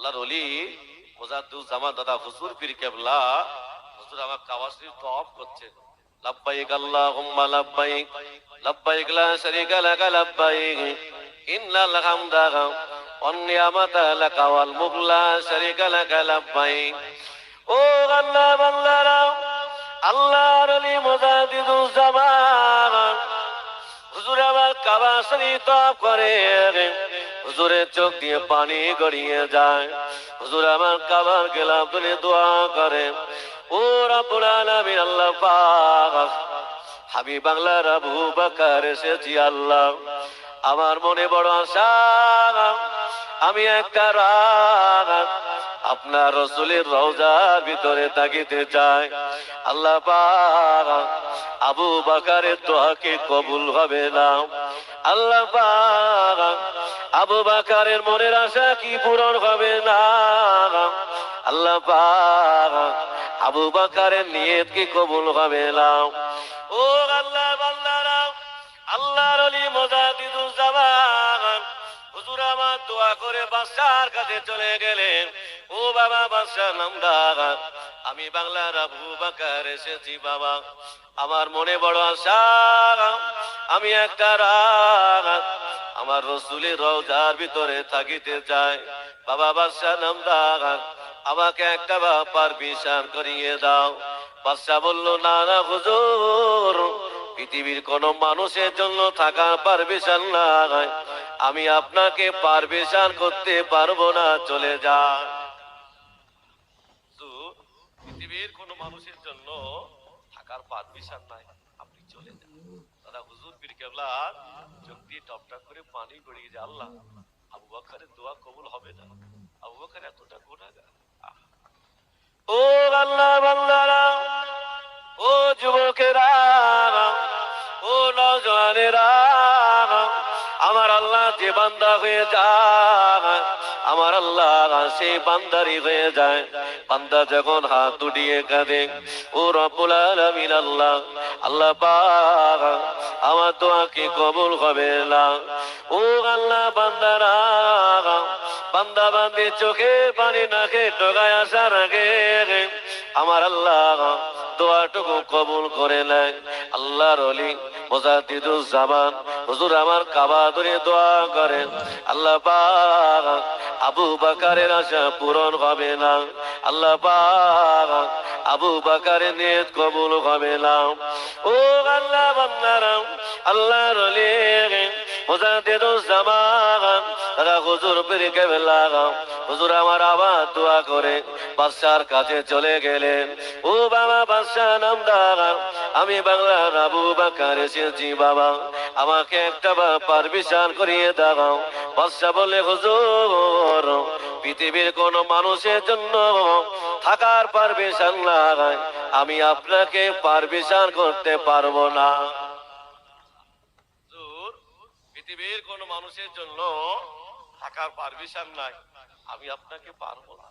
আল্লাহর ওলি মুজাদ্দুজ্জামান দাদা হুজুর পীর কেবলা হুজুর আমার কাবা শরীফ তওয়াফ করছেন। লাব্বাইক আল্লাহুম্মা লাব্বাইক লাব্বাইক লা শারীকা লাকা লাব্বাইক ইন্নাল হামদা ওয়ান নি'মাতা লাকা ওয়াল মুলক লা শারীকা লাকা লাব্বাইক। ও আল্লাহ বান্দারা, আল্লাহর ওলি মুজাদ্দুজ্জামান হুজুর আমার কাবা শরীফ তওয়াফ করে, হুজুরের চোখ দিয়ে পানি গড়িয়ে যায়। হুজুর আমার কাবার গেলাম তুলে দোয়া করে, ও রব্বুল আলামিন আল্লাহ পাক, হাবিব বাংলার আবু বকর এসেছি আল্লাহ, আমার মনে বড় আশা, আমি একটা রাত আপনার রাসূলের রওজার ভিতরে তাকিতে চাই। আল্লাহ পাক আবু বকরের দোয়াকে কবুল হবে না। আল্লাহ পাক আবু বকরের মনের আশা কি পূরণ হবে না। আল্লাহ পাক আবু বকরের নিয়ত কি কবুল হবে না। ও আল্লাহ বান্দারা, আল্লাহর ওলি মুজাদ্দিদুজ্জামান হুজুর আমার দোয়া করে বাদশার কাছে চলে গেলেন। ও বাবা বাদশা নামদার, আমি বাংলার আবু বকর এসেছি বাবা, আমার মনে বড় আশা, আমি একটা রাত আমার রাসূলের রওজার ভিতরে থাকিতে চাই। বাবা বাদশা নামদার, আমাকে একটা পারমিশন করিয়ে দাও। বাদশা বলল, না না হুজুর, পৃথিবীর কোন মানুষের জন্য থাকার পারমিশন নাই, আমি আপনাকে পারমিশন করতে পারবো না, চলে যান। পৃথিবীর কোন মানুষের জন্য থাকার পারমিশন নাই, আপনি চলে যান। দাদা হুজুর পীর কেবলার চোখ দিয়ে টপটপ করে পানি গড়িয়ে যায়। আল্লাহ, আবু বকরের দোয়া কবুল হবে না, আবু বকর এতটা গুনাহগার। ও আল্লাহ বান্দারা, ও যুবকেরা, ও নওজওয়ানেরা, আমার আল্লাহ যে বান্দা হয়ে যায়, আমার আল্লাহ সেই বান্দারি হয়ে যায়। বান্দা যখন হাত উঠিয়ে কাঁদে, ও রব্বুল আলামিন আল্লাহ, আল্লাহ পাক আমার দোয়া কি কবুল হবে না। ও আল্লাহ বান্দারা, বান্দা বান্দি চোখে পানি নাকে টোকায় আসার আগে আমার আল্লাহ দোয়াটুকু কবুল করে নেয়। আল্লাহর ওলি মুজাদ্দিদুজ্জামান হুজুর আমার কাবা ধরে দোয়া করেন, আল্লাহ পাক আবু বকরের আশা পূরণ হবে না, আল্লাহ পাক আবু বকরের নিয়ত কবুল হবে না। ও আল্লাহ বান্দারা, আল্লাহর ওলি মুজাদ্দিদুজ্জামান দাদা হুজুর পীর কেবলা হুজুর আমার আবার দোয়া করে বাদশার কাছে চলে গেলেন। ও বাবা বাদশা নামদার, আমি বাংলার আবু বকর এসেছি বাবা, আমাকে একটা পারমিশন করিয়ে দাও। বাদশা বলে, হুজুর পৃথিবীর কোন মানুষের জন্য থাকার পারমিশন নাই, আমি আপনাকে পারমিশন করতে পারবো না। পৃথিবীর কোন মানুষের জন্য থাকার পারমিশন নাই, আমি আপনাকে পারবো না।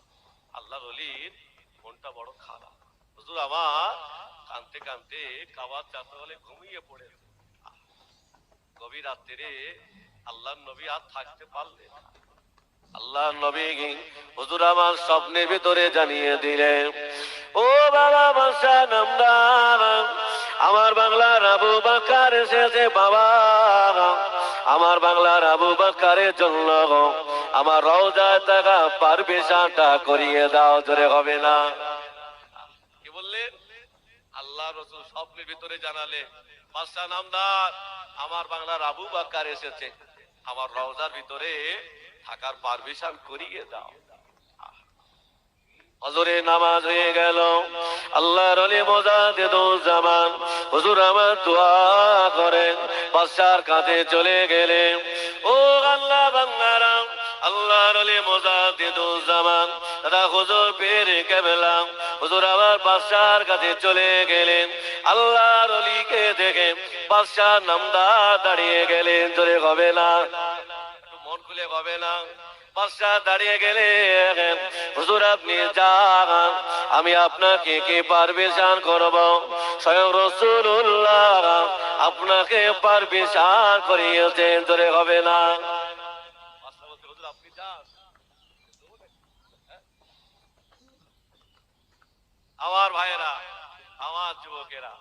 আল্লাহর ওলির মনটা বড় খারাপ। হুজুর আমার কানতে কানতে কাবার চারতলে ঘুমিয়ে পড়ে। গভীর রাত্রে আল্লাহর নবী আর থাকতে পারলেন না। আল্লাহর নবী হুজুর আমার স্বপ্নের ভিতরে জানিয়ে দিলেন, ও বাবা বাদশা নামদার, আমার বাংলার আবু বকর এসেছে বাবা, আমার বাংলার আবু বকরের জন্য আমার রওজায় থাকা পারমিশনটা করিয়ে দাও। জোরে হবে না? কি বললেন? আল্লাহ রাসূল স্বপ্নের ভিতরে জানালে, বাদশা নামদার, আমার বাংলার আবু বকর এসেছে, আমার রওজার ভিতরে থাকার পারমিশন করিয়ে দাও। হযরে নামাজ হয়ে গেল। আল্লাহর ওলি মুজাদ্দিদুজ্জামান হুজুর আমার দোয়া করেন, বাদশার কাছে চলে গেলেন। ও আল্লাহ বান্দারা, আল্লাহর ওলি মুজাদ্দিদুজ্জামান দাদা হুজুর পীর কেবলা হুজুর আমার বাদশার কাছে চলে গেলেন। আল্লাহর ওলিকে দেখে বাদশা নামদার দাঁড়িয়ে গেলেন। জোরে হবে না? একটু মন খুলে হবে না? বাদশা দাঁড়িয়ে গেলেন, হুজুর আপনি যান, আমি আপনাকে কি পারমিশন করব? স্বয়ং রাসূলুল্লাহ আপনাকে পারমিশন করিয়েছেন। জোরে হবে না? বাদশা বলতে, হুজুর আপনি যান, আমার ভাইয়েরা, আমার যুবকেরা,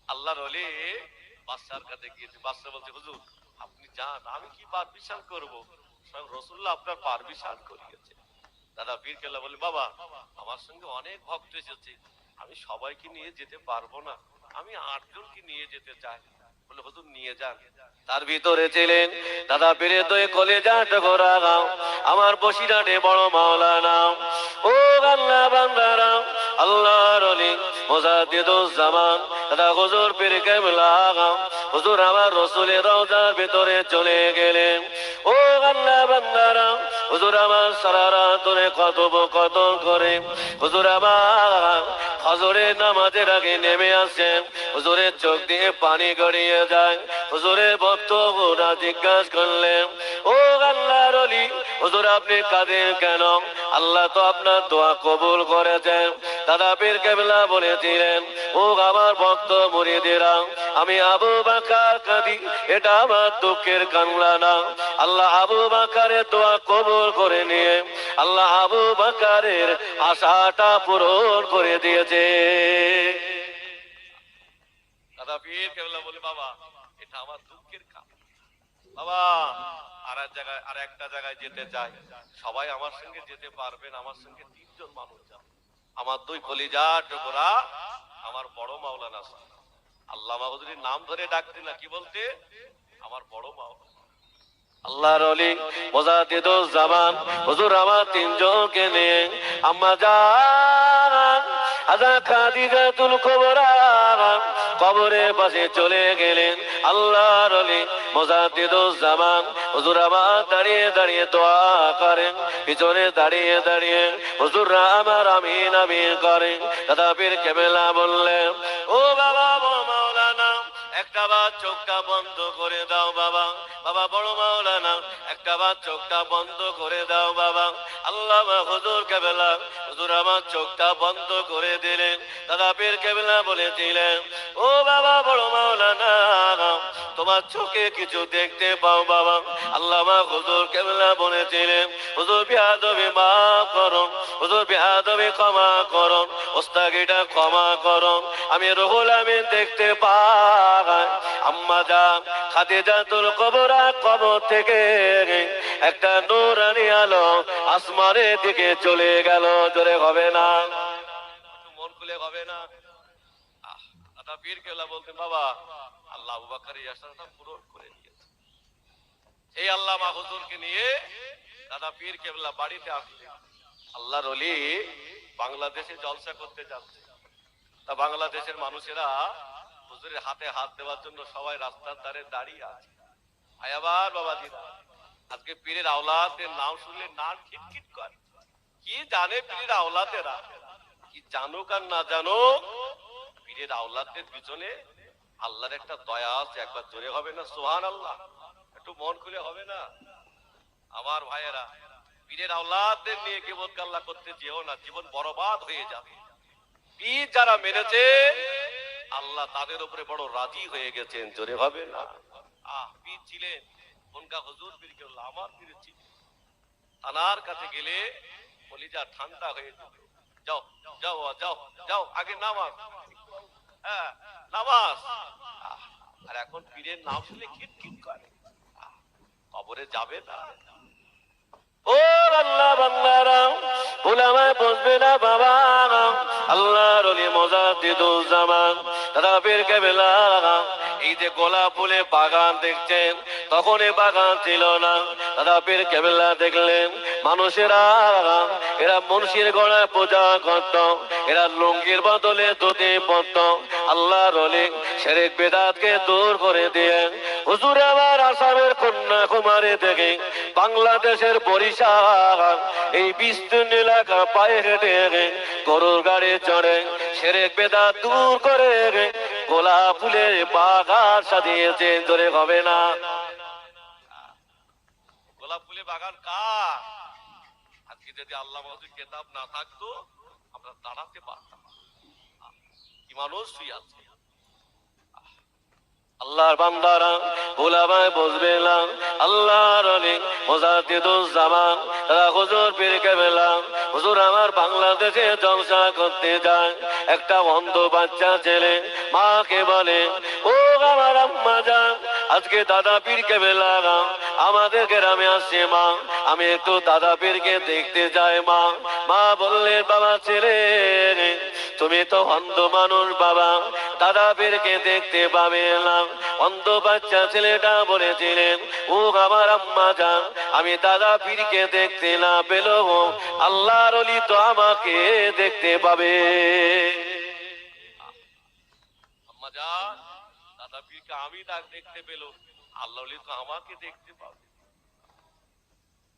আল্লাহর ওলি বাদশার কাছে গিয়েছে। বাদশা বলছে, হুজুর আপনি যান, আমি কি পারমিশন করব? স্বয়ং রাসূলুল্লাহ আপনার পারমিশন করিয়েছে। দাদা পীর কেবলা বলে, বাবা আমার সঙ্গে অনেক ভক্ত এসেছে, আমি সবাইকে নিয়ে যেতে পারবো না, আমি 8 জনকে নিয়ে যেতে চাই। বলে, হুজুর নিয়ে যান। তার ভিতরে ছিলেন দাদা পীরের দুই কলেজা টুকরা গাও, আমার বসিরহাটে বড় মাওলানা। ও আল্লাহ বান্দারা, আল্লাহর ওলি মুজাদ্দিদুজ্জামান দাদা হুজুর পীর কেবলা গাও, হুজুর আমার রাসূলের রওজার ভিতরে চলে গেলেন। ও আল্লাহ বান্দারা, হুজুর আমার সারা রাত ধরে কথোপকথন করে হুজুর আমার ফজরের নামাজের আগে নেমে আসেন। হুজুরের চোখ দিয়ে পানি গড়িয়ে যায়। হুজুরের ভক্ত ওরা জিজ্ঞাসা করলেন, ও আল্লাহর ওলি হুজুর আপনি কাঁদেন কেন? আল্লাহ তো আপনার দোয়া কবুল করেছেন। দাদা পীর কেবলা বলেছিলেন, ও আমার ভক্ত মুরিদেরা, আমি আবু বকর কাঁদি, এটা আমার দুঃখের কান্না না। আল্লাহ আবু বকরের দোয়া কবুল করে নিয়ে আল্লাহ আবু বকরের আশাটা পূরণ করে দিয়েছে। দাদা পীর কেবলা বলে, বাবা এটা আমার দুঃখের কান্না। বাবা আর একটা জায়গায় যেতে চাই, সবাই আমার সঙ্গে যেতে পারবেন, আমার সঙ্গে 3 জন মানুষ যাবে। আমার দুই কলিজা টুকরা, আমার বড় মাওলানা সাহেব, আল্লামা হুজুরের নাম ধরে ডাকতে না, কি বলতে? আমার বড় মাওলানা আল্লাহর ওলি মুজাদ্দিদুজ্জামান হুজুর আমার 3 জনকে নিয়ে আম্মা জান হযরত খাদিজাতুল কুবরা কবরের পাশে চলে গেলেন। আল্লাহর ওলি মুজাদ্দিদুজ্জামান হুজুর আমার দাঁড়িয়ে দাঁড়িয়ে দোয়া করেন, পিছনে দাঁড়িয়ে দাঁড়িয়ে হুজুররা আমার আমিন আমিন করেন। দাদা পীর কেবলা বললেন, ও বাবা মাওলানা একটা বার চোখটা বন্ধ করে দাও বাবা। বাবা বড় মাওলানা একটা বার চোখটা বন্ধ করে দাও বাবা। আল্লামা হুজুর কেবলা হুজুর আমার চোখটা বন্ধ করে দিলেন। দাদা পীর কেবলা বলেছিলেন, ও বাবা বড় মাওলানা তোমার চোখে কিছু দেখতে পাও বাবা। আল্লামা হুজুর কেবলা বলেছিলেন, হুজুর বিয়াদবি মাফ করুন, হুজুর বিয়াদবি ক্ষমা করুন, ওস্তাগিটা ক্ষমা করুন, আমি রুহুল আমিন দেখতে পাই। আম্মা জান খাদিজাতুল কুবরা কবর থেকে একটা নূরানি আলো আসমানের দিকে চলে গেল। জোরে হবে না? মন খুলে হবে না? দাদা পীর কেবলা বলতেন, বাবা আল্লাহ আবু বকরের আশাটা পূরণ করে দিয়েছে। এই আল্লামা হুজুরকে নিয়ে দাদা পীর কেবলা বাড়িতে আসলেন। আল্লাহর ওলি বাংলাদেশে জলসা করতে যাচ্ছে। তা বাংলাদেশের মানুষেরা হুজুরের হাতে হাত দেওয়ার জন্য সবাই রাস্তার ধারে দাঁড়িয়ে আছে। আয়াবার বাবাজিরা, আজকে পীরের আওলাদের নাম শুনলে নাক খিটখিট করে। কি জানে পীরের আওলাদেরা, কি জানুক আর না জানুক, পীরের আওলাদের পিছনে আল্লাহর একটা দয়া আছে। একবার জোরে হবে না সুবহানাল্লাহ? একটু মন খুলে হবে না? আমার ভাইয়েরা, পীরের আওলাদদের নিয়ে গীবত গাল্লা করতে যেও না, জীবন বরবাদ হয়ে যাবে। পীর যারা মেরেছে আল্লাহ তাদের উপরে বড় রাজি হয়ে গেছেন। জোরে হবে না? পীর ছিলেন উনকা হুজুর পীর কেবলা আমার পীর ছিলেন। তানার কাছে গেলে কলিজা ঠান্ডা হয়ে যেত। যাও যাও যাও যাও আগে নামাজ, হ্যাঁ নামাজ। আর এখন পীরের নাম শুনলে খিটখিট করে, কবরে যাবে না। ও আল্লাহ বান্দারা, উলামায়ে বসবে না বাবা। আল্লাহর ওলি মুজাদ্দিদুজ্জামান দাদা পীর কেবলা এই যে গোলাপ ফুলের বাগান দেখছেন, তখন এই বাগান ছিল না। দাদা পীর কেবলা দেখলেন মানুষেরা এরা মুর্শির গড়ায় পূজা করত, এরা লুঙ্গির বদলে ধুতি পরত। আল্লাহর ওলি শিরক বিদআতকে দূর করে দিয়ে হুজুর আমার আসামের কন্যাকুমারী থেকে বাংলাদেশের বরিশাল এই বিস্তীর্ণ এলাকা পায়ে হেঁটে গরুর গাড়ি চড়ে শিরক বিদআত দূর করে গোলাপ ফুলের বাগান সাজিয়েছেন। ধরে হবে না? গোলাপ ফুলের বাগান কার? আজকে যদি আল্লাহ মাহফিল কিতাব না থাকতো আমরা দাঁড়াতে পারতাম। কি মানুষ শুয়ে আছে। আল্লাহর বান্দারা, উলামায়ে বুঝবে না। আল্লাহর ওলি মুজাদ্দিদুজ্জামান দাদা হুজুর পীর কেবলা হুজুর আমার বাংলাদেশে জলসা করতে যায়, একটা অন্ধ বাচ্চা ছেলে মাকে বলে, ও আমার আম্মা যান, আজকে দাদা পীর কেবলা আমাদের গ্রামে আসছে মা, আমি একটু দাদা পীরকে দেখতে যাই মা। মা বললেন, বাবা ছেলে, তুমি তো অন্ধ মানুষ বাবা, দাদা পীরকে দেখতে পাবে না। অন্ধ বাচ্চা ছেলেটা বলেছিলেন, ও আমার আম্মা যান, আমি দাদা পীরকে দেখতে না পেলেও আল্লাহর ওলি তো আমাকে দেখতে পাবে। আম্মা যান, দাদা পীরকে আমি দেখতে পেল, আল্লাহ ওলি তো আমাকে দেখতে পাবে।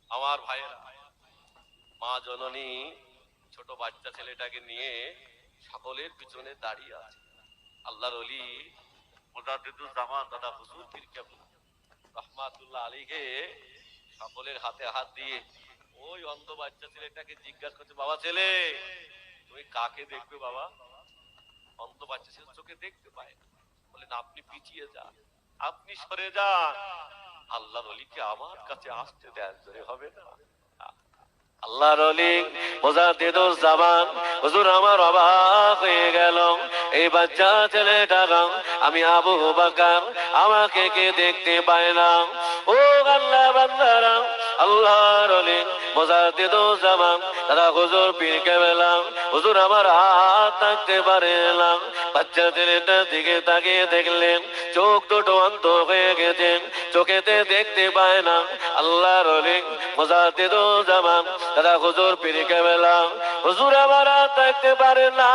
আমার ভাইয়েরা, মা জননী ছোট বাচ্চা ছেলেটাকে নিয়ে সকলের পিছনে দাঁড়িয়ে আছে। আল্লাহর ওলি মুজাদ্দিদুজ্জামান দাদা হুজুর পীর কেবলা রাহমাতুল্লাহ আলাইহি সকলের হাতে হাত দিয়ে ওই অন্ধ বাচ্চা ছেলেটাকে জিজ্ঞাসা করছে, বাবা ছেলে, তুমি কাকে দেখবে বাবা? অন্ধ বাচ্চা ছেলে চোখে দেখতে পায় না। বলেন, আপনি পিছিয়ে যান, আপনি সরে যান, আল্লাহর ওলিকে আমার কাছে আসতে দেন, জোরে হবে না? আল্লাহর ওলি মুজাদ্দিদুজ্জামান হুজুর আমার অবাক হয়ে গেল, এই বাচ্চা ছেলেটা আমি আবু বকর, আমাকে কে দেখতে পায় না? ও আল্লাহ বান্দারা, আল্লাহর ওলি মুজাদ্দিদুজ্জামান দাদা হুজুর পীর কেবলা হুজুর আমার হাত থাকতে পারে না। বাচ্চা ছেলেটার দিকে তাকিয়ে দেখলেন, চোখ দুটো অন্ধ হয়ে গেছে, চোখেতে দেখতে পায় না। আল্লাহর ওলি মুজাদ্দিদুজ্জামান দাদা হুজুর পীর কেবলা হুজুর আমার হাত থাকতে পারে না।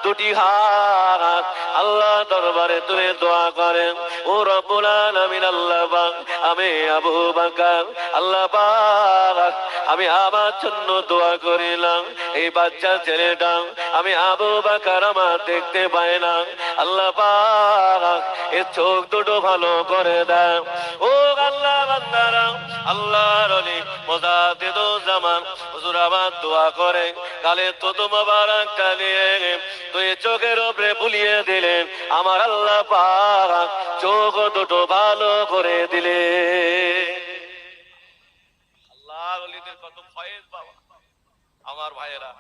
দুটি হাত আল্লাহ দরবারে তুলে দোয়া করেন, ও রব্বুল আলামিন, আল্লাহ পাক, আমি আবু বকর, আল্লাহ পাক, আমি আমার জন্য দোয়া করিলাম, এই বাচ্চা ছেলেটা আমি আবু বকর আমার দেখতে পাই না, আল্লাহ পাক এর চোখ দুটো ভালো করে দেন। ও আল্লাহ বান্দারা, আল্লাহর ওলি মুজাদ্দিদুজ্জামান হুজুর আমার দোয়া করে গালে থুতু মোবারকটা নিয়ে দুই চোখের উপরে বুলিয়ে দিলেন, আমার আল্লাহ পাক চোখ দুটো ভালো করে দিলে। আল্লাহর ওলিদের কত ফয়েজ বাবা। আমার ভাইয়েরা,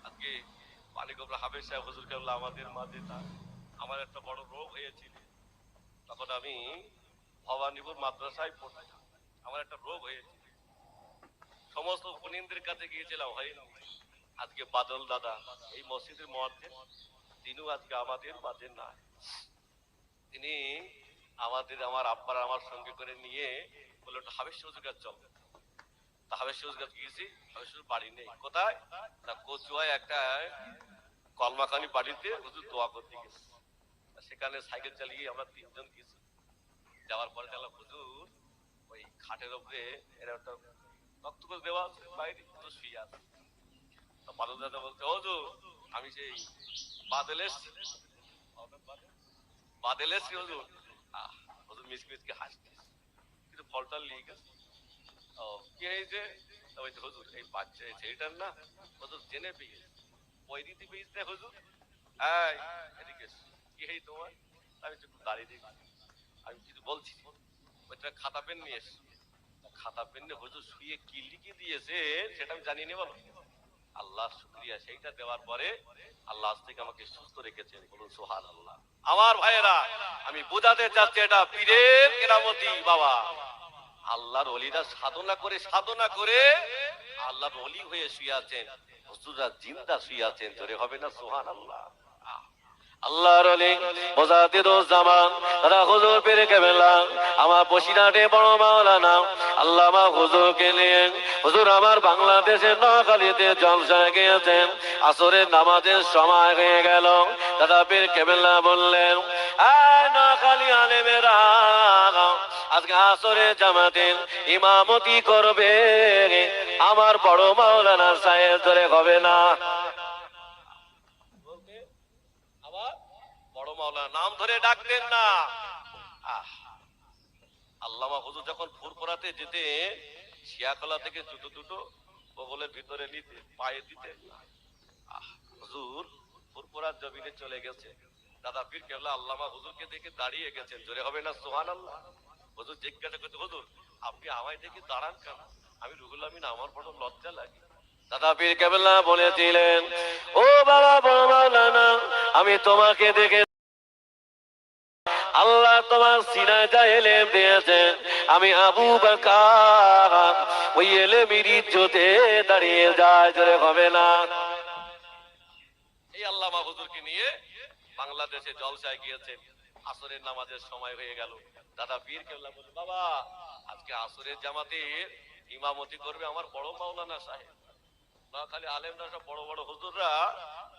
আজকে মানিকগঞ্জ হাফেজ সাহেব হুজুর কেবলা আমাদের মাঝে না। আমার একটা বড় রোগ হয়েছিল, তখন আমি ভবানীপুর মাদ্রাসায় পড়তাম, আমার একটা রোগ হয়েছিল, সমস্ত উপনিন্দের কাছে গিয়েছিলাম, হয়নি। আজকে বাদল দাদা এই মসজিদের মুয়াজ্জিন, তিনিও আজকে আমাদের মাঝে না। তিনি আমার আব্বার আমার সঙ্গে করে নিয়ে বললো, হাফেজ হুজুর কাছে চল। হাফেজ হুজুর কাছে গিয়েছি, হাফেজ হুজুর বাড়ি নেই। কোথায়? না, কচুয়ায় একটা কলমাখানি বাড়িতে হুজুর দোয়া করতে গেছে। সেখানে সাইকেল চালিয়ে আমরা তিনজন গেছি। যাওয়ার পরে দেখলাম হুজুর ওই খাটের উপরে এরা একটা রক্ত করে দেওয়া আছে, বাইরে তো শুয়ে আছে। বাদল দাদা বলছে, হুজুর আমি সেই বাদল এসছি হুজুর। হুজুর মিসকে হাসছে, কিন্তু ফলটা লিয়ে গেছে। ও কি হয়েছে? হুজুর এই বাচ্চা ছেলেটার না হুজুর জেনে পেয়েছে, ওই দিতে পেয়েছে হুজুর। এদিকে কি হয়েছে তোমার? আমি একটু দাঁড়িয়ে দেখি, আমি কিছু বলছি, ওইটা খাতা পেন নিয়ে এসছি। খাতা পেন নিয়ে হুজুর শুয়ে কি লিখে দিয়েছে সেটা আমি জানি নি। বলো, আল্লাহ শুকরিয়া, সেইটা দেওয়ার পরে আল্লাহ আজ থেকে আমাকে সুস্থ রেখেছেন, বলুন সুবহানাল্লাহ। আমার ভাইয়েরা, আমি বোঝাতে চাচ্ছি, এটা পীরের কেরামতি বাবা। আল্লাহর ওলিরা সাধনা করে আল্লাহর ওলি হয়ে শুয়ে আছেন, হুজুররা জিন্দা শুয়ে আছেন, জোরে হবে না সুবহানাল্লাহ। আল্লাহর ওলি মুজাদ্দিদুজ্জামান দাদা হুজুর পীর কেবলা আমার বসিরহাটে বড় মাওলানা আল্লামা হুজুরকে নিয়ে হুজুর আমার বাংলাদেশের নোয়াখালীতে জলসায় গিয়েছেন। আসরের নামাজের সময় হয়ে গেল, দাদা পীর কেবলা বললেন, নোয়াখালী আলেমেরা আজকে আসরের জামাতের ইমামতি করবে আমার বড় মাওলানা সাহেব, ধরে হবে না? বড় মাওলানা নাম ধরে ডাকতেন না। আল্লামা হুজুর যখন ফুরফুরাতে যেতে শিয়াখলা থেকে জুতো দুটো বগলের ভিতরে নিতে, পায়ে দিতেন না। হুজুর ফুরফুরার জমিনে চলে গেছে, দাদা পীর কেবলা আল্লামা হুজুরকে দেখে দাঁড়িয়ে গেছেন, জোরে হবে না সুবহানাল্লাহ। হুজুর জিজ্ঞাসা করতে, হুজুর আপনি আমায় দেখে দাঁড়ান কেন? আমি রুহুল আমিন, আমার বড় লজ্জা লাগে, দাদা পীর কেবলা বলেছিলেন, ও বাবা বড় মাওলানা, আমি তোমাকে দেখে আল্লাহ তোমার সিনায় যা এলেম দিয়েছেন, আমি আবু বকর ওই এলেমের ইজ্জতে দাঁড়িয়ে যায়, জোরে হবে না। এই আল্লামা হুজুরকে নিয়ে বাংলাদেশে জলসায় গিয়েছেন। আসরের নামাজের সময় হয়ে গেল। দাদা পীর কেবলা বলে, বাবা আজকে আসরের জামাতে ইমামতি করবে আমার বড় মাওলানা সাহেব। না খালি আলেমরা, সব বড় বড় হুজুররা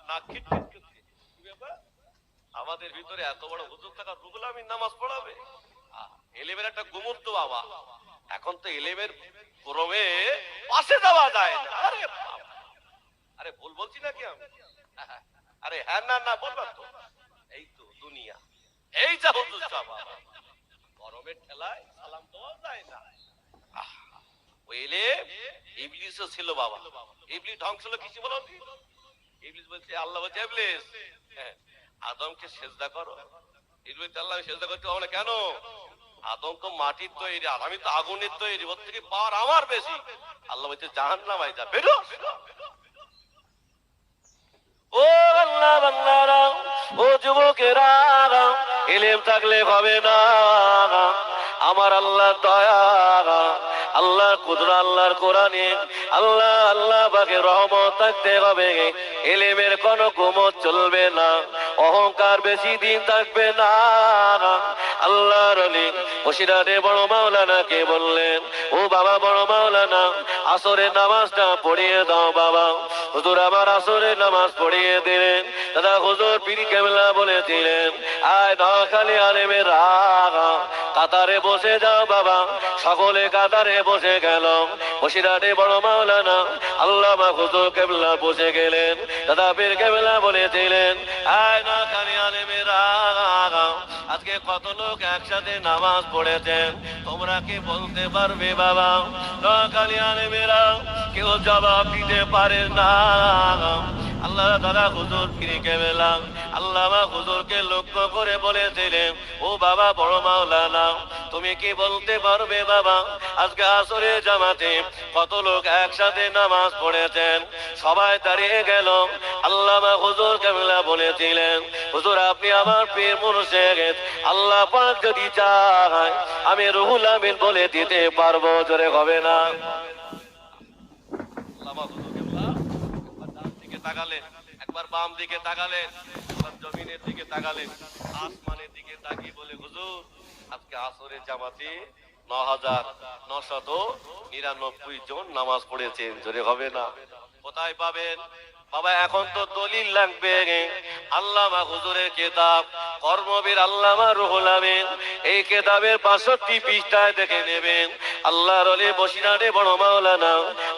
না খিটখিট করছে, কি ব্যাপার আমাদের ভিতরে এত বড় হুজুর থাকা, রুহুল আমিন নামাজ পড়াবে? এলেমের একটা গুমুত্ব বাবা, এখন তো এলেমের গরমে পাশে যাওয়া যায় না। আরে আরে ভুল বলছি নাকি আমি? আরে হ্যাঁ না না বলবেন তো, এই তো দুনিয়া, এই যা হুজুর সাহেব গরমের ঠেলায় সালাম দেওয়া যায় না। ওই এলেম ইবলিসও ছিল বাবা। ইবলিস ধ্বংস হলো কিছু বলো, ইবলিস বলছে, আল্লাহ বলছে ইবলিস আদমকে সেজদা করো। ইবলিস আল্লাহ সেজদা করতে হবে না কেন? আদম তো মাটির তৈরি আর আমি তো আগুনের তৈরি, ওর থেকে পাওয়ার আমার বেশি। আল্লাহ বলছে জাহান্নামে যা, বেরো। ও আল্লাহ বান্দারা, ও যুবকেরা, ইলম থাকলে হবে না। আমার আল্লাহর দয়া, আল্লাহর কুদরত, আল্লাহর কোরআনে আল্লাহ পাকের রহমত থাকতে হবে। ইলমের কোনো গুমত চলবে না, অহংকার বেশি দিন থাকবে না। আল্লাহর ওলি মুর্শিদাবাদে বড় মাওলানাকে বললেন, ও বাবা বড় মাওলানা, আসরের নামাজটা পড়িয়ে দাও বাবা। হুজুর আমার আসরের নামাজ পড়িয়ে দিলেন। দাদা হুজুর পীর কেবলা বলেছিলেন, আয় নোয়াখালী আলেমের কাতারে বসে যাও বাবা। সকলে কাতারে বসে গেল। মুর্শিদাবাদে বড় মাওলানা আল্লামা হুজুর কেবলা বসে গেলেন। দাদা পীর কেবলা বলেছিলেন, আয় নোয়াখালী আলেমের আজকে কত লোক একসাথে নামাজ পড়েছেন, তোমরা কি বলতে পারবে বাবা? নোয়াখালী আলেমেরা কেউ জবাব দিতে পারে না। আল্লাহ দাদা হুজুর পীর কেবলা আল্লামা হুজুরকে লক্ষ্য করে বলেছিলেন, ও বাবা বড় মাওলানা, তুমি কি বলতে পারবে বাবা আজকে আসরের জামাতে কত লোক একসাথে নামাজ পড়েছেন? সবাই দাঁড়িয়ে গেল। আল্লামা হুজুর কেবলা বলেছিলেন, হুজুর আপনি আমার পীর মুর্শিদ, আল্লাহ পাক যদি চায় আমি রুহুল আমিন বলে দিতে পারবো, জোরে হবে না। আল্লামা হুজুর কেবলা একবার ডান দিকে তাকালেন, একবার বাম দিকে তাকালেন, একবার জমিনের দিকে তাকালেন, আসমানের দিকে তাকিয়ে বলে, হুজুর আজকে আসরের জামাতে ৯,৯৯৯ জন নামাজ পড়েছেন, জোরে হবে না। কোথায় পাবেন বাবা? এখন তো দলিল লাগবে। আল্লামা হুজুরের কিতাব কর্মবীর আল্লামা রুহুল আমিন, এই কিতাবের ৬৫ পৃষ্ঠায় দেখে নেবেন। আল্লাহর ওলি বসিরহাটে বড় মাওলানা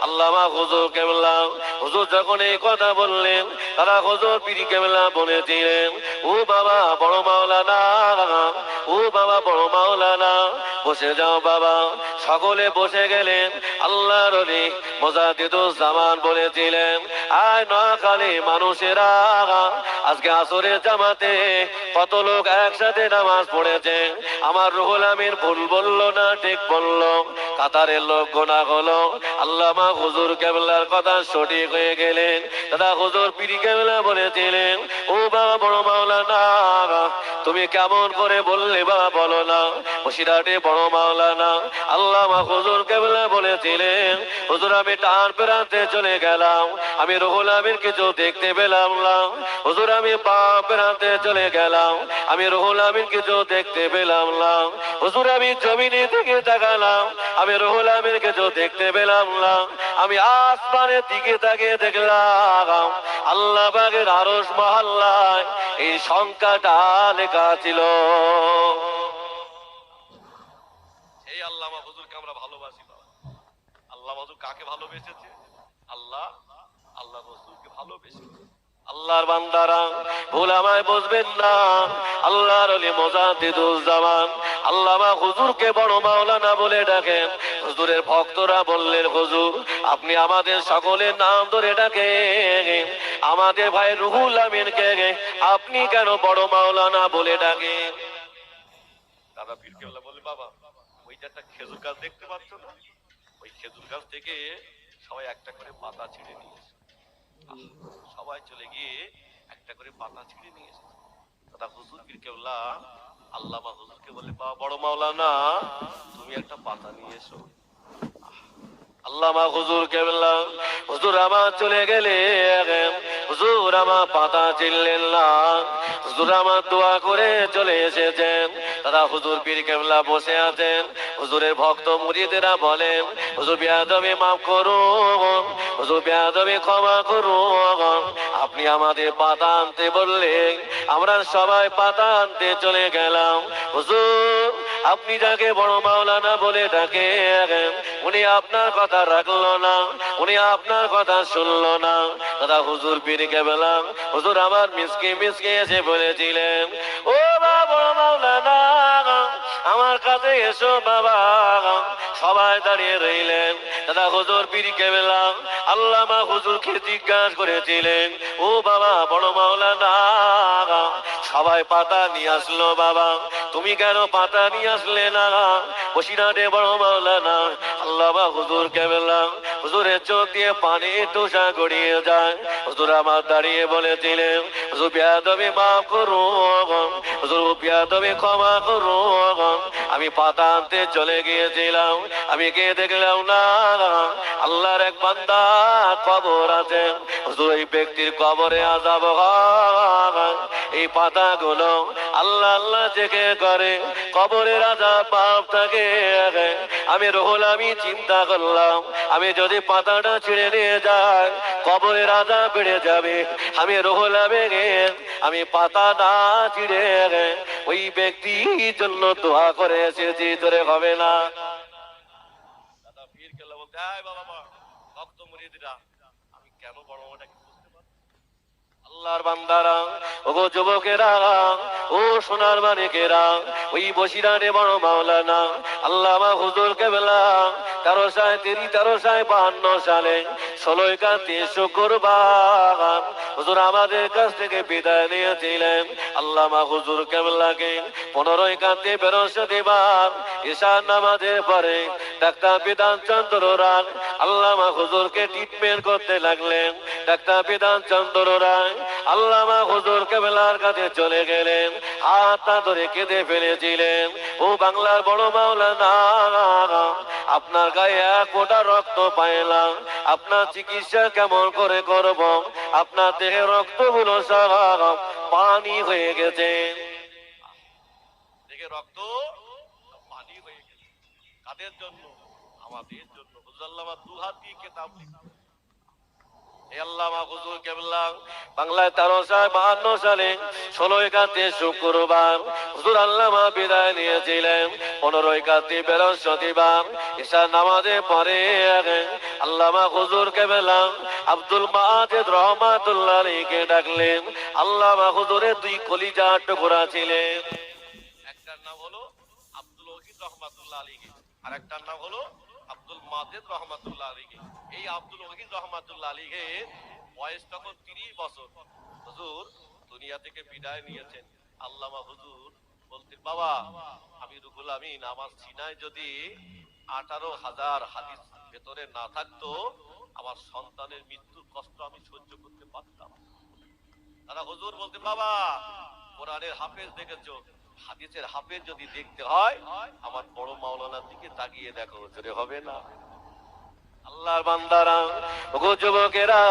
আল্লামা হুজুর কেবলা হুজুর যখন এই কথা বললেন, তারা হুজুর পীর কেবলা বলেছিলেন, ও বাবা বড় মাওলানা, ও বাবা বড় মাওলানা, বসে যাও বাবা। সকলে বসে গেলেন। আল্লাহর ওলি মুজাদ্দিদুজ্জামান বলেছিলেন, আয় নোয়াখালী মানুষেরা, আজকে আসরের জামাতে কত লোক একসাথে নামাজ পড়েছে। আমার রুহুল আমিন ভুল বললো না ঠিক বললো? কাতারের লোক গোনা হলো। আল্লামা হুজুর কেবলার কথা সঠিক হয়ে গেলেন। দাদা হুজুর পীর কেবলা বলেছিলেন, ও বাবা বড় মাওলানা, তুমি কেমন করে বললে বাবা বলো না? মুর্শিদাবাদে বড় মাওলানা আল্লামা হুজুর কেবলা বলেছিলেন, হুজুর আমি টান প্রান্তে চলে গেলাম, আমি রুহুল আমিন কিছু দেখতে পেলাম না। হুজুর আমি বাম প্রান্তে চলে গেলাম, আমি রুহুল আমিন কিছু দেখতে পেলাম না। হুজুর আমি জমিনের দিকে তাকালাম, আমি রুহুল আমিন কিছু দেখতে পেলাম না। আমি আসমানের দিকে তাকিয়ে দেখলাম, আল্লাহ পাকের আরশ মহল্লায় এই সংখ্যাটা লেখা ছিল। এই আল্লামা হুজুরকে আমরা ভালোবাসি। আল্লাহ হুজুর কাকে ভালোবেসেছে? আল্লাহ আল্লাহ রাসূলকে ভালোবেসেছে। আল্লাহর বান্দারা ভুল আমায় বুঝবেন না। আল্লাহর ওলি মুজাদ্দিদুজ্জামান আল্লামা হুজুরকে বড় মাওলানা বলে ডাকেন। হুজুরের ভক্তরা বললেন, হুজুর আপনি আমাদের সকলের নাম ধরে ডাকেন, আমাদের ভাই রুহুল আমিনকে আপনি কেন বড় মাওলানা বলে ডাকেন? দাদা পীর কেবলা বলে, বাবা ওই যে একটা খেজুর গাছ দেখতে পাচ্ছ না, ওই খেজুর গাছ থেকে সবাই একটা করে পাতা ছিঁড়ে নিয়েছে। সবাই চলে গিয়ে একটা করে পাতা ছিঁড়ে নিয়েছে। দাদা হুজুর পীর কেবলা আল্লামা হুজুরকে বলে, বা বড় মাওলানা তুমি একটা পাতা নিয়ে এসো। আল্লামা হুজুর কেবলা হুজুর আমার চলে গেলে, হুজুর আমার পাতা চিনলেন না। হুজুর আমার দোয়া করে চলে এসেছেন। দাদা হুজুর পীর কেবলা বসে আছেন। হুজুরের ভক্ত মুরিদেরা বলেন, হুজুর বেয়াদবি মাফ করুন, হুজুর বেয়াদবি ক্ষমা করুন, আপনি আমাদের পাতা আনতে বললেন, আমরা সবাই পাতা আনতে চলে গেলাম। হুজুর আপনি যাকে বড় মাওলানা বলে ডাকে, উনি আপনার কথা রাখলো না, উনি আপনার কথা শুনলো না। দাদা হুজুর পীর কেবলা হুজুর আমার মিসকে মিসকে এসে বলেছিলেন, ও বাবা বড় মাওলানা আমার কাছে এসো বাবা। সবাই দাঁড়িয়ে রইলেন। দাদা হুজুর পীর কেবলা আল্লামা হুজুরকে জিজ্ঞাসা করেছিলেন, ও বাবা বড় মাওলানা সবাই পাতা নিয়ে আসলো বাবা, তুমি কেন পাতা নিয়ে আসলে না? বসিরহাটে বড় মাওলানা আল্লামা হুজুর কেবলা হুজুরের চোখ দিয়ে পানি টোসা গড়িয়ে যায়। হুজুর আমার দাঁড়িয়ে বলেছিলেন, হুজুর বেয়াদবি মাফ করুন, হুজুর বেয়াদবি ক্ষমা করুন, আমি পাতা আনতে চলে গিয়েছিলাম, আমি গিয়ে দেখলাম না আল্লাহর এক বান্দা কবর আছে। হুজুর এই ব্যক্তির কবরে আযাব হয়। এই পাতাগুলো আল্লাহ আল্লাহ জেগে করে কবরের আযাব পাপ থাকে। আমি রহুল আমি চিন্তা করলাম, আমি যদি পাতাটা ছিঁড়ে নিয়ে যাই কবরের আযাব বেড়ে যাবে। আমি রহুল আমি পাতা না ছিঁড়ে ওই ব্যক্তির জন্য দোয়া করে এসেছি, তোরে হবে না। দাদা পীর কেবলা বলতে, আয় বাবা ভক্ত মুরিদরা আমি কেন বড় ওটা বুঝতে পারি। আল্লাহর বান্দারা, ওগো যুবকেরা, ও সোনার মানিকেরা, ওই বসিরহাটে বড় মাওলানা আল্লামা হুজুর কেবলা 1352 সালে 16 কাতি শুক্রবার হুজুর আমাদের কাছ থেকে বিদায় নিয়েছিলেন। আল্লামা হুজুর কেবলাকে 15 কাতি বৃহস্পতিবার ঈশার নামাজের পরে ডাক্তার বিধান চন্দ্র রায় আল্লামা হুজুরকে ট্রিটমেন্ট করতে লাগলেন। ডাক্তার বিধান চন্দ্র রায় আল্লামা হুজুর কেবলার কাছে চলে গেলেন, হাতটা ধরে কেঁদে ফেলেছিলেন, ও বাংলার বড় মাওলানা আপনার গায়ে এক ফোঁটা রক্ত পাইলাম, আপনার চিকিৎসা কেমন করে করব? আপনার দেহে রক্তগুলো সব পানি হয়ে গেছে। দেখে রক্ত পানি হয়ে গেছে। কাদের জন্য? আমাদের জন্য। হুজুর আল্লামা দুহাত দিয়ে কিতাব লিখতেন। আল্লামা হুজুর কেবলা বাংলায় 1352 সালে 16 কাতি শুক্রবার হুজুর আল্লামা বিদায় নিয়েছিলেন। 15 কাতি বৃহস্পতিবার ঈশার নামাজের পরে আল্লামা হুজুর কেবলা আব্দুল মাজিদ রহমাতুল্লাহ আলাইহিকে ডাকলেন। আল্লামা হুজুরের 2 কলিজার টুকরা ছিলেন, একটার নাম হলো আব্দুল ওয়াহিদ রহমাতুল্লাহ আলাইহি, আর একটার নাম হলো আব্দুল মাজিদ রহমাতুল্লাহ আলাইহি। এই আব্দুল ওয়াহিদ রহমাতুল্লাহ আলাইহি বয়স তখন 30 বছর। হুজুর দুনিয়া থেকে বিদায় নিয়েছেন। আল্লামা হুজুর বলতেন, বাবা আমি রুহুল আমিন আমার সিনায় যদি 18,000 হাদিস ভেতরে না থাকতো আমার সন্তানের মৃত্যুর কষ্ট আমি সহ্য করতে পারতাম। তারা হুজুর বলতেন, বাবা কোরআনের হাফেজ দেখেছো, হাদিসের হাফেজ যদি দেখতে হয় আমার বড় মাওলানার দিকে তাকিয়ে দেখো, জোরে হবে না। আল্লাহর বান্দারা, ওগো যুবকেরা,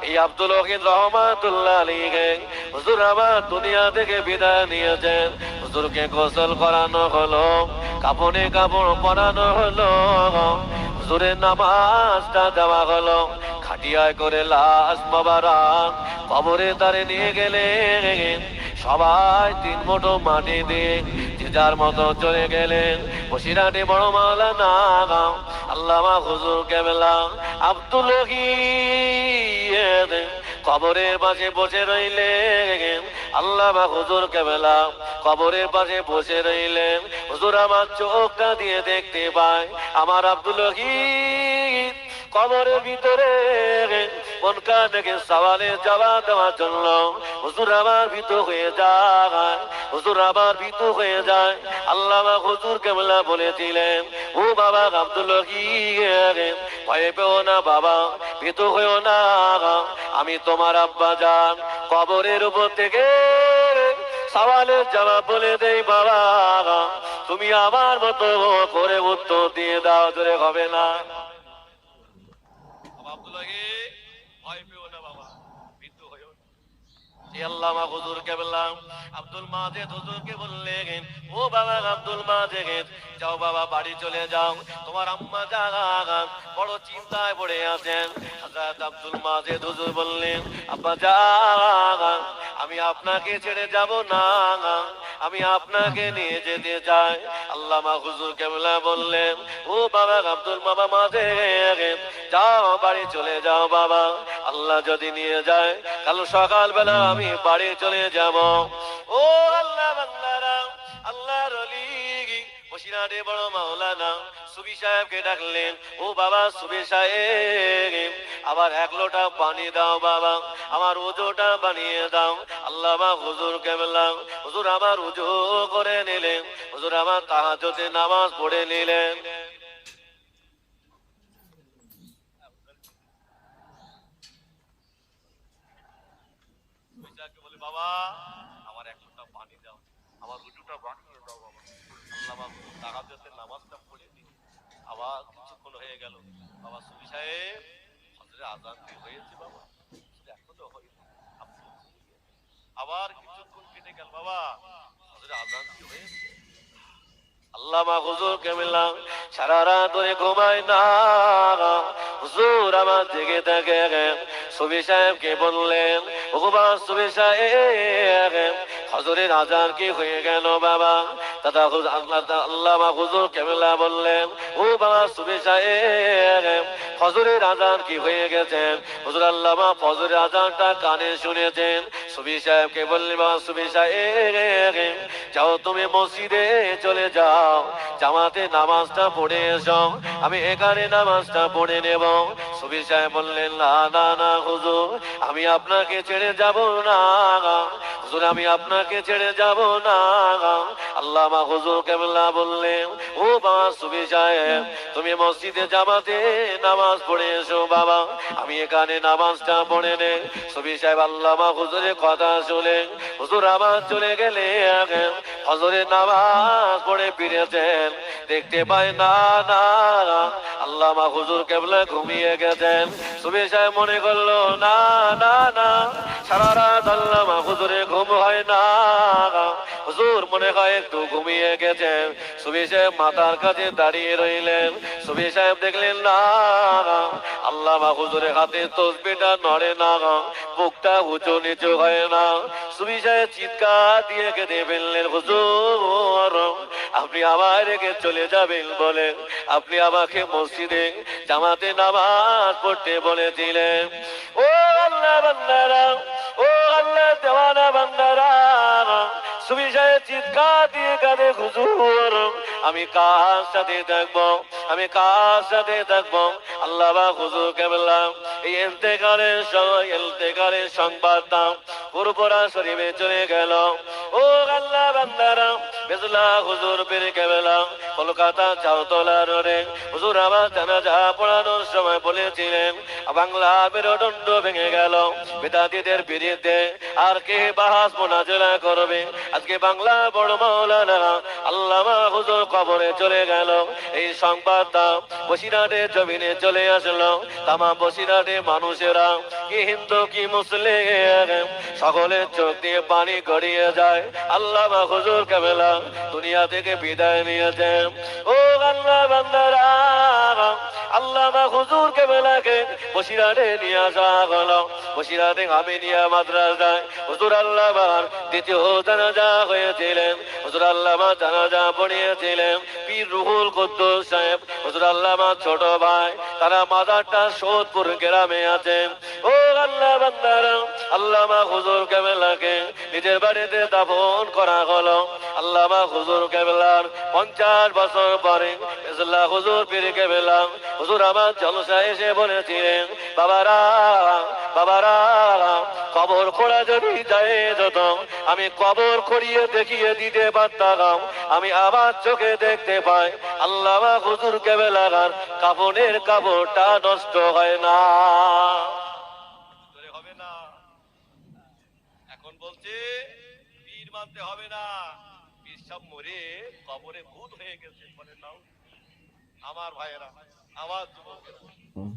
এই আব্দুল ওয়াহিদ রহমাতুল্লাহ আলাইহি হুজুর আমার দুনিয়া থেকে বিদায় নিয়েছেন। হুজুরকে গোসল করানো হলো, কাফনে কাপড় পরানো হলো, হুজুরের নামাজটা দেওয়া হলো, খাটিয়ায় করে লাশ মোবারক কবরে তারে নিয়ে গেলেন। সবাই 3 মুঠো মাটি দিয়ে যে যার মতো চলে গেলেন। বসিরহাটে বড় মাওলানা আল্লামা হুজুর কেবলা আব্দুল ওয়াহিদ কবরের পাশে বসে রইলেন। আল্লামা হুজুর কেবলা কবরের পাশে বসে রইলেন। হুজুর আমার চোখটা দিয়ে দেখতে পায় আমার আব্দুল ওয়াহিদ কবরের ভিতরে মনকার থেকে সওয়ালের জবাব দেওয়ার জন্য হুজুর আমার ভীত হয়ে যায়, হুজুর আমার ভীত হয়ে যায়। আল্লামা হুজুর কেবলা বলেছিলেন, ও বাবা আব্দুল হকিম, ভয় পেও না বাবা, ভীত হয়েও না, আমি তোমার আব্বা জান। কবরের উপর থেকে সওয়ালের জবাব বলে দেই বাবা, তুমি আমার মতো করে উত্তর দিয়ে দাও, জোরে হবে না। আব্দুল হকিম, ভয় পেও না বাবা, ভীত হয়েও না। আল্লামা হুজুরকে বললাম, আব্দুল মাজেদ হুজুরকে বললেন, ও বাবা আব্দুল মাজেদ, যাও বাবা বাড়ি চলে যাও, তোমার আম্মা জান বড় চিন্তায় পড়ে আছেন। হযরত আব্দুল মাজেদ হুজুর বললেন, আব্বা জান, আমি আপনাকে ছেড়ে যাব না, আমি আপনাকে নিয়ে যেতে চাই। আল্লামা হুজুর কেবলা বললেন, ও বাবা আব্দুল বাবা মাজেদ, যাও বাড়ি চলে যাও বাবা, আল্লাহ যদি নিয়ে যায় কাল সকালবেলা আমি বাড়ি চলে যাব। ও আল্লাহ বান্দারা, আল্লাহর ওলি বসিরহাটে বড় মাওলানা সুবি সাহেবকে ডাকলেন, ও বাবা সুবি সাহেব, আবার এক লোটা পানি দাও বাবা, আমার ওজোটা বানিয়ে দাও। আল্লামা হুজুর কেবলা হুজুর আমার উজু করে নিলেন, হুজুর আমার তাহাজ্জুদে নামাজ পড়ে নিলেন। বলে, বাবা আমার এক লোটা পানি দাও, আমার উজুটা বানিয়ে দাও বাবা। আল্লামা হুজুর তাহাজ্জুদে নামাজটা পড়ে নিলেন। আবার কিছুক্ষণ হয়ে গেল, বাবা সুবি সাহেব, হযরত আযান কি হয়েছে বাবা? এখনো হয়নি। আবার কিছুক্ষণ কেটে গেল, বাবা হযরত আযান কি হয়েছে? আল্লামা হুজুর কেবলা সারা রাত ধরে ঘুমায় না, হুজুর আমার জেগে থাকে। সুবি সাহেবকে বললেন, ও বাবা সুবি সাহেব, হযরতের আযান কি হয়ে গেল বাবা? দাদা আল্লামা হুজুর কেবলা বললেন, ও বাবা সুবি সাহেব, ফজরের আযান কি হয়ে গেছে? হুজুর আল্লামা ফজরের আযানটা কানে শুনেছেন। সুবি সাহেবকে বললেন, বাবা সুবি সাহেব, যাও তুমি মসজিদে চলে যাও, জামাতে নামাজটা পড়ে এসো, আমি এখানে নামাজটা পড়ে নেব। সুবি সাহেব বললেন, না না না হুজুর, আমি আপনাকে ছেড়ে যাব না, হুজুর আমি আপনাকে ছেড়ে যাব না। আল্লামা হুজুর কেবলা বললেন, ও বাবা সুবি সাহেব, তুমি মসজিদে জামাতে নামাজ পড়ে এসো বাবা, আমি এখানে নামাজটা পড়ে নে। সুবি সাহেব আল্লামা হুজুরের কথা শুনে হুজুর আবার চলে গেলে হযরতের নামাজ পড়ে ফিরেছেন, দেখতে পায় না না আল্লামা হুজুর কেবলা ঘুমিয়ে গেছেন। সুবি সাহেব মনে করলো, না না না, সারা রাত আল্লামা হুজুরের ঘুম হয় না, হুজুর মনে হয় একটু ঘুমিয়ে গেছেন। সুবি সাহেব মাথার কাছে দাঁড়িয়ে রইলেন। সুবি সাহেব দেখলেন না, আল্লামা হুজুরের হাতে তসবিহটা নড়ে না, বুকটা উঁচু নিচু হয় না। সুবি সাহেব চিৎকার দিয়ে কেঁদে ফেললেন, হুজুর আপনি আমার রেখে চলে যাবেন বলে আপনি আমাকে মসজিদে জামাতে নামাজ পড়তে বলেছিলেন। ও আল্লাহ বান্দারা, ও আল্লাহ দেওয়ানা বান্দারা, সুবি সাহেব চিৎকার দিয়ে কাঁদে, হুজুর আমি কার সাথে থাকবো, আমি কার সাথে থাকবো? আল্লামা হুজুর কেবলা এই ইন্তেকালের সংবাদটা পুরপুরা শরীফে চলে গেল। ও আল্লাহ বান্দারা, বেজলা হুজুর পীর কেবলা কলকাতা চাউতলা রোডে হুজুর আমার জানাজা পড়ানোর সময় বলেছিলেন, বাংলা মেরুদণ্ড ভেঙে গেল, বেদাতীদের বিরুদ্ধে আর কে বাহাস মোনাজারা করবে? আজকে বাংলা বড় মাওলানা আল্লামা হুজুর কবরে চলে গেল। এই সংবাদটা বসিরহাটের জমিনে চলে আসলো। তামাম বসিরহাটে মানুষেরা, কি হিন্দু কি মুসলিম, সকলের চোখ দিয়ে পানি গড়িয়ে যায়। আল্লামা হুজুর কেবলা দুনিয়া থেকে বিদায় নিয়েছেন। ও আল্লাহ বান্দারা, আল্লামা হুজুর কেবলাকে বসিরহাটে নিয়ে আসা হলো। বসিরহাটে আমিনিয়া মাদ্রাসায় হুজুর আল্লামার দ্বিতীয় জানাজা হয়েছিলেন। হুজুর আল্লামা জানাজা পড়িয়েছিলেন পীর রুহুল কুদ্দুস সাহেব, হুজুর আল্লামা ছোট ভাই, তারা মাজারটা সোদপুর গ্রামে আছেন। ও আল্লাহ বান্দারা, আল্লামা হুজুর কেবলাকে নিজের বাড়িতে দাফন করা হলো। আল্লামা হুজুর কেবলার 50 বছর পরে ফেজুল্লাহ হুজুর পীর কেবলা হুজুর আমার জলসায় এসে বলেছিলেন, বাবারা বাবারা, কবর খোঁড়া যদি যায় যেত, আমি কবর খড়িয়ে দেখিয়ে দিতে পারতাম। আমি আবার চোখে দেখতে পাই আল্লামা হুজুর কেবলার কাফনের কাপড়টা নষ্ট হয় না। হবে না, এখন বলছে পীর মানতে হবে না, পীর সব মরে কবরে ভূত হয়ে গেছে। বলে নাও আমার ভাইয়েরা, আমার যুবকেরা,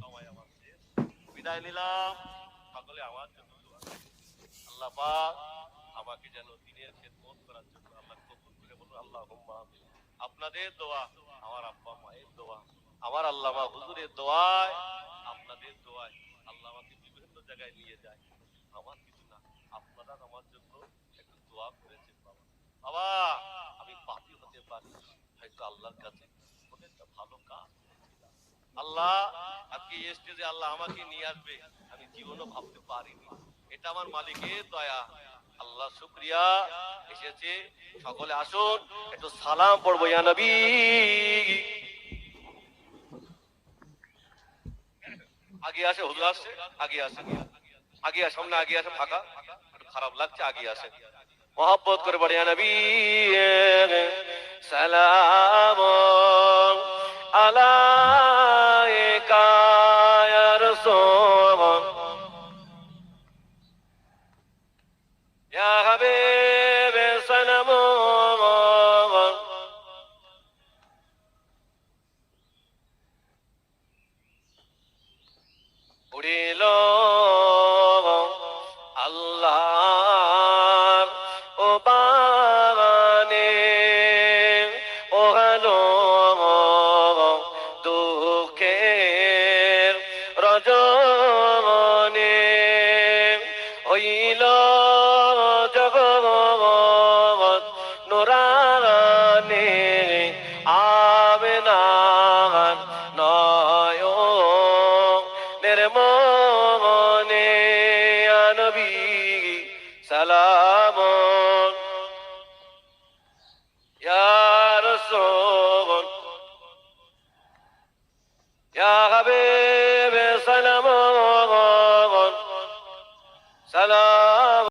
সময় আমার শেষ, বিদায় নিলাম। সকলে আমার জন্য দোয়া করুন। আল্লাহ পাক আমাকে যেন দিনের খেদমত করার জন্য আল্লাহ কবুল করে বলুন আল্লাহুম্মা আমিন। আপনাদের দোয়া, আমার আব্বা মায়ের দোয়া, আমার আল্লামা হুজুরের দোয়ায়, আপনাদের দোয়ায় আল্লাহ আমাকে বিভিন্ন জায়গায় নিয়ে যায়। আমার কিছু না, আপনারা আমার জন্য একটু দোয়া করেছেন। বাবা বাবা, আমি পাপী হতে পারি, হয়তো আল্লাহর কাছে একটা ভালো কাজ। আল্লাহ আজকে এই স্টেজে আল্লাহ আমাকে নিয়ে আসবে, আমি জীবনও ভাবতে পারিনি। এটা আমার মালিকের দয়া। আল্লাহ শুকরিয়া, এসেছে। সকলে আসুন একটু সালাম পড়বো। ইয়া নবী, আগে আসে, হুজুর আসছে, আগে আসে, আগে আসে, সামনে আগে আসে, ফাঁকা একটু খারাপ লাগছে, আগে আসে। মোহাব্বত করে বলে ইয়া নবী সালাম আলাইকা ইয়া রাসূল ইয়া হাবিব সালাম উড়িল আল্লাহর ও বাগানে, ও হালো দুঃখের রজনে, হইল জগৎ নুরানে, আমিনার নয়নের মনে, ইয়া নবী সালাম ইয়া রাসূল ইয়া হাবিব সালাম সালাম